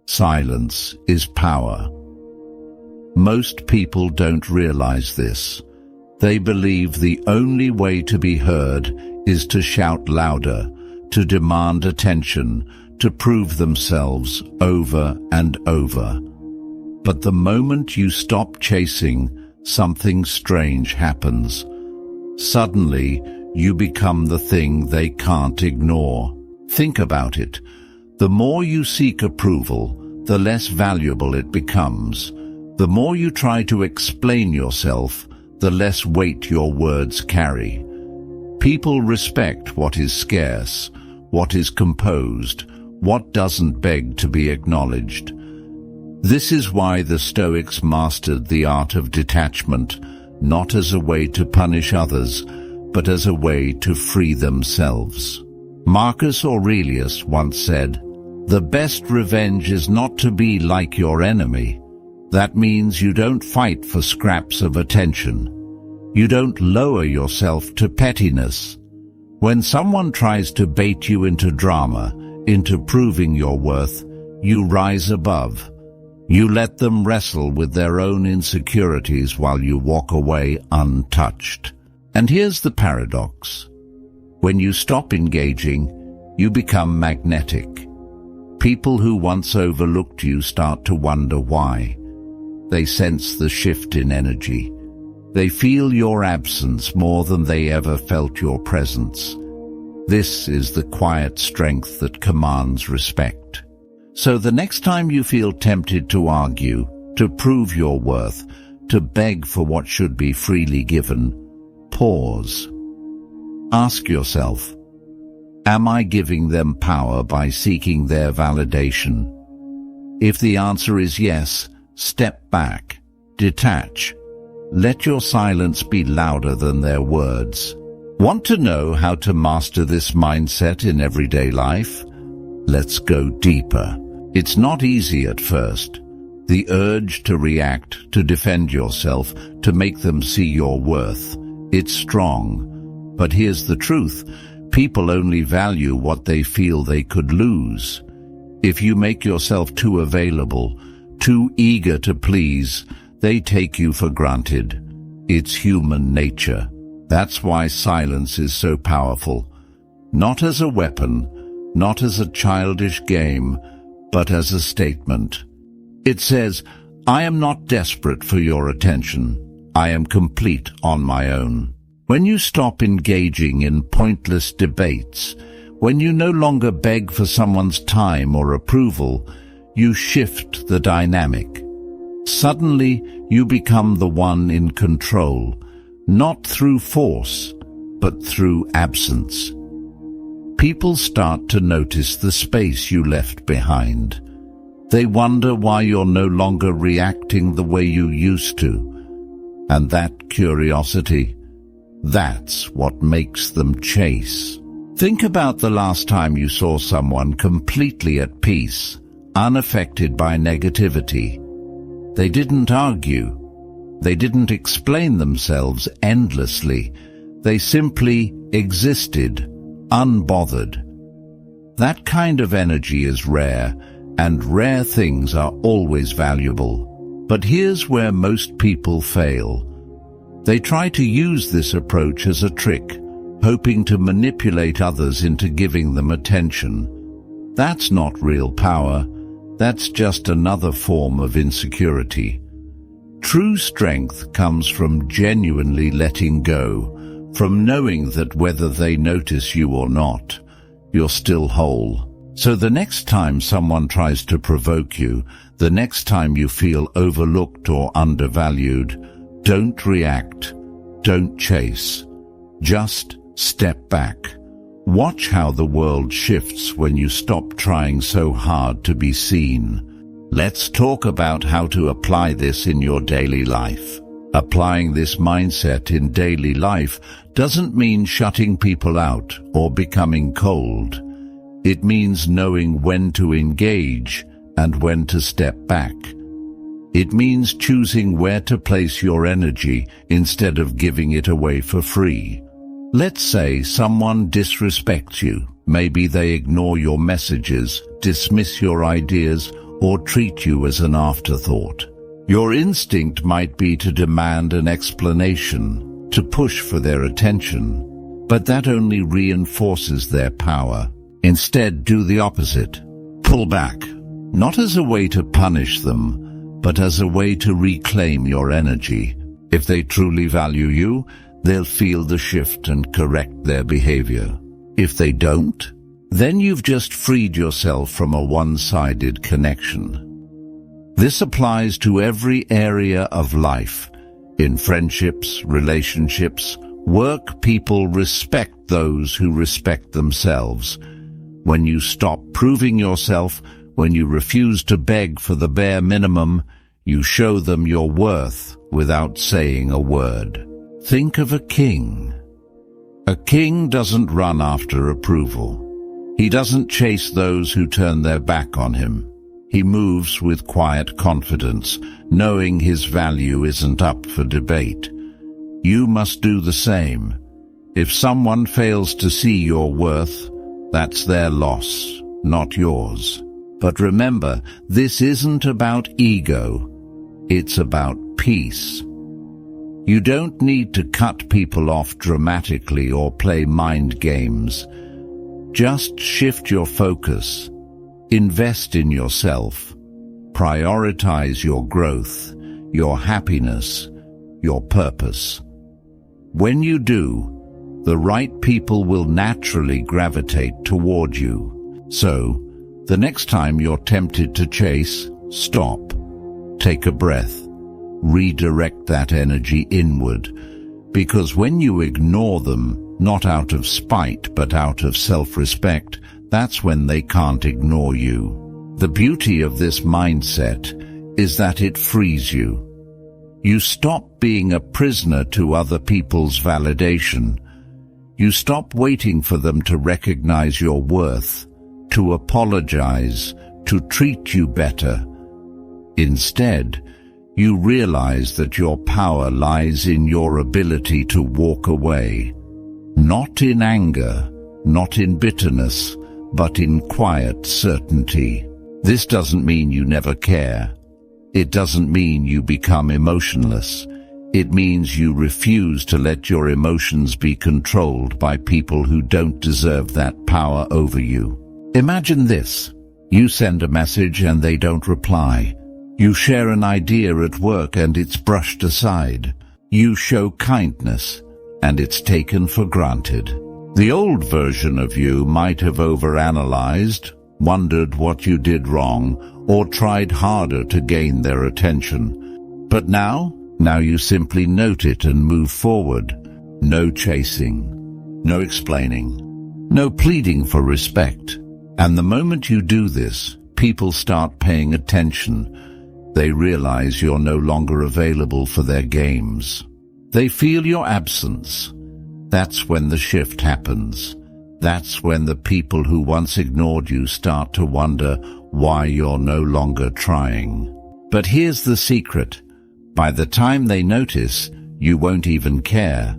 Silence is power. Most people don't realize this. They believe the only way to be heard is to shout louder, to demand attention, to prove themselves over and over. But the moment you stop chasing, something strange happens. Suddenly, you become the thing they can't ignore. Think about it. The more you seek approval, the less valuable it becomes. The more you try to explain yourself, the less weight your words carry. People respect what is scarce, what is composed, what doesn't beg to be acknowledged. This is why the Stoics mastered the art of detachment, not as a way to punish others, but as a way to free themselves. Marcus Aurelius once said, "The best revenge is not to be like your enemy." That means you don't fight for scraps of attention. You don't lower yourself to pettiness. When someone tries to bait you into drama, into proving your worth, you rise above. You let them wrestle with their own insecurities while you walk away untouched. And here's the paradox. When you stop engaging, you become magnetic. People who once overlooked you start to wonder why. They sense the shift in energy. They feel your absence more than they ever felt your presence. This is the quiet strength that commands respect. So the next time you feel tempted to argue, to prove your worth, to beg for what should be freely given, pause. Ask yourself, am I giving them power by seeking their validation? If the answer is yes, step back, detach. Let your silence be louder than their words. Want to know how to master this mindset in everyday life? Let's go deeper. It's not easy at first. The urge to react, to defend yourself, to make them see your worth, it's strong. But here's the truth. People only value what they feel they could lose. If you make yourself too available, too eager to please, they take you for granted. It's human nature. That's why silence is so powerful. Not as a weapon, not as a childish game, but as a statement. It says, I am not desperate for your attention. I am complete on my own. When you stop engaging in pointless debates, when you no longer beg for someone's time or approval, you shift the dynamic. Suddenly, you become the one in control, not through force, but through absence. People start to notice the space you left behind. They wonder why you're no longer reacting the way you used to. And that curiosity, that's what makes them chase. Think about the last time you saw someone completely at peace, unaffected by negativity. They didn't argue. They didn't explain themselves endlessly. They simply existed, unbothered. That kind of energy is rare, and rare things are always valuable. But here's where most people fail. They try to use this approach as a trick, hoping to manipulate others into giving them attention. That's not real power. That's just another form of insecurity. True strength comes from genuinely letting go, from knowing that whether they notice you or not, you're still whole. So the next time someone tries to provoke you, the next time you feel overlooked or undervalued, don't react, don't chase. Just step back. Watch how the world shifts when you stop trying so hard to be seen. Let's talk about how to apply this in your daily life. Applying this mindset in daily life doesn't mean shutting people out or becoming cold. It means knowing when to engage and when to step back. It means choosing where to place your energy instead of giving it away for free. Let's say someone disrespects you. Maybe they ignore your messages, dismiss your ideas, or treat you as an afterthought. Your instinct might be to demand an explanation, to push for their attention, but that only reinforces their power. Instead, do the opposite. Pull back, not as a way to punish them, but as a way to reclaim your energy. If they truly value you, they'll feel the shift and correct their behavior. If they don't, then you've just freed yourself from a one-sided connection. This applies to every area of life. In friendships, relationships, work, people respect those who respect themselves. When you stop proving yourself, when you refuse to beg for the bare minimum, you show them your worth without saying a word. Think of a king. A king doesn't run after approval. He doesn't chase those who turn their back on him. He moves with quiet confidence, knowing his value isn't up for debate. You must do the same. If someone fails to see your worth, that's their loss, not yours. But remember, this isn't about ego. It's about peace. You don't need to cut people off dramatically or play mind games. Just shift your focus. Invest in yourself. Prioritize your growth, your happiness, your purpose. When you do, the right people will naturally gravitate toward you. So, the next time you're tempted to chase, stop. Take a breath. Redirect that energy inward. Because when you ignore them, not out of spite but out of self-respect, that's when they can't ignore you. The beauty of this mindset is that it frees you. You stop being a prisoner to other people's validation. You stop waiting for them to recognize your worth, to apologize, to treat you better. Instead, you realize that your power lies in your ability to walk away, not in anger, not in bitterness, but in quiet certainty. This doesn't mean you never care. It doesn't mean you become emotionless. It means you refuse to let your emotions be controlled by people who don't deserve that power over you. Imagine this. You send a message and they don't reply. You share an idea at work and it's brushed aside. You show kindness and it's taken for granted. The old version of you might have overanalyzed, wondered what you did wrong, or tried harder to gain their attention. But now you simply note it and move forward. No chasing, no explaining, no pleading for respect. And the moment you do this, people start paying attention. They realize you're no longer available for their games. They feel your absence. That's when the shift happens. That's when the people who once ignored you start to wonder why you're no longer trying. But here's the secret. By the time they notice, you won't even care,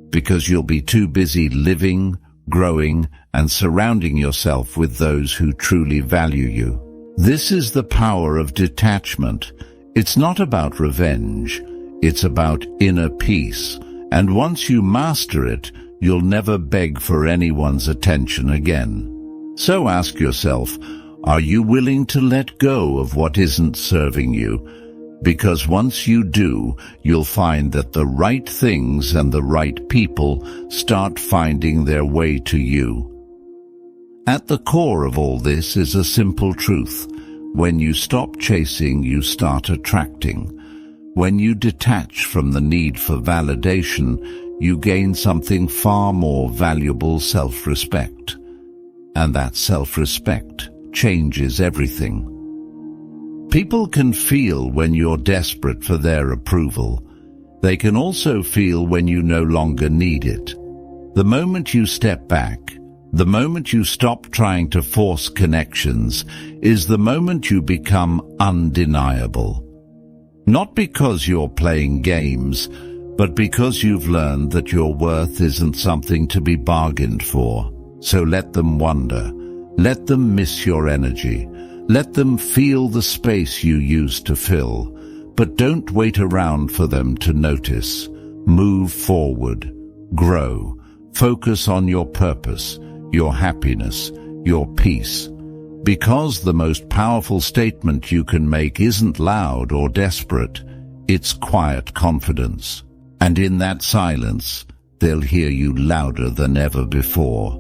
because you'll be too busy living, growing, and surrounding yourself with those who truly value you. This is the power of detachment. It's not about revenge. It's about inner peace. And once you master it, you'll never beg for anyone's attention again. So ask yourself, are you willing to let go of what isn't serving you? Because once you do, you'll find that the right things and the right people start finding their way to you. At the core of all this is a simple truth. When you stop chasing, you start attracting. When you detach from the need for validation, you gain something far more valuable: self-respect. And that self-respect changes everything. People can feel when you're desperate for their approval. They can also feel when you no longer need it. The moment you step back, the moment you stop trying to force connections, is the moment you become undeniable. Not because you're playing games, but because you've learned that your worth isn't something to be bargained for. So let them wonder. Let them miss your energy. Let them feel the space you used to fill, but don't wait around for them to notice. Move forward, grow, focus on your purpose, your happiness, your peace. Because the most powerful statement you can make isn't loud or desperate, it's quiet confidence. And in that silence, they'll hear you louder than ever before.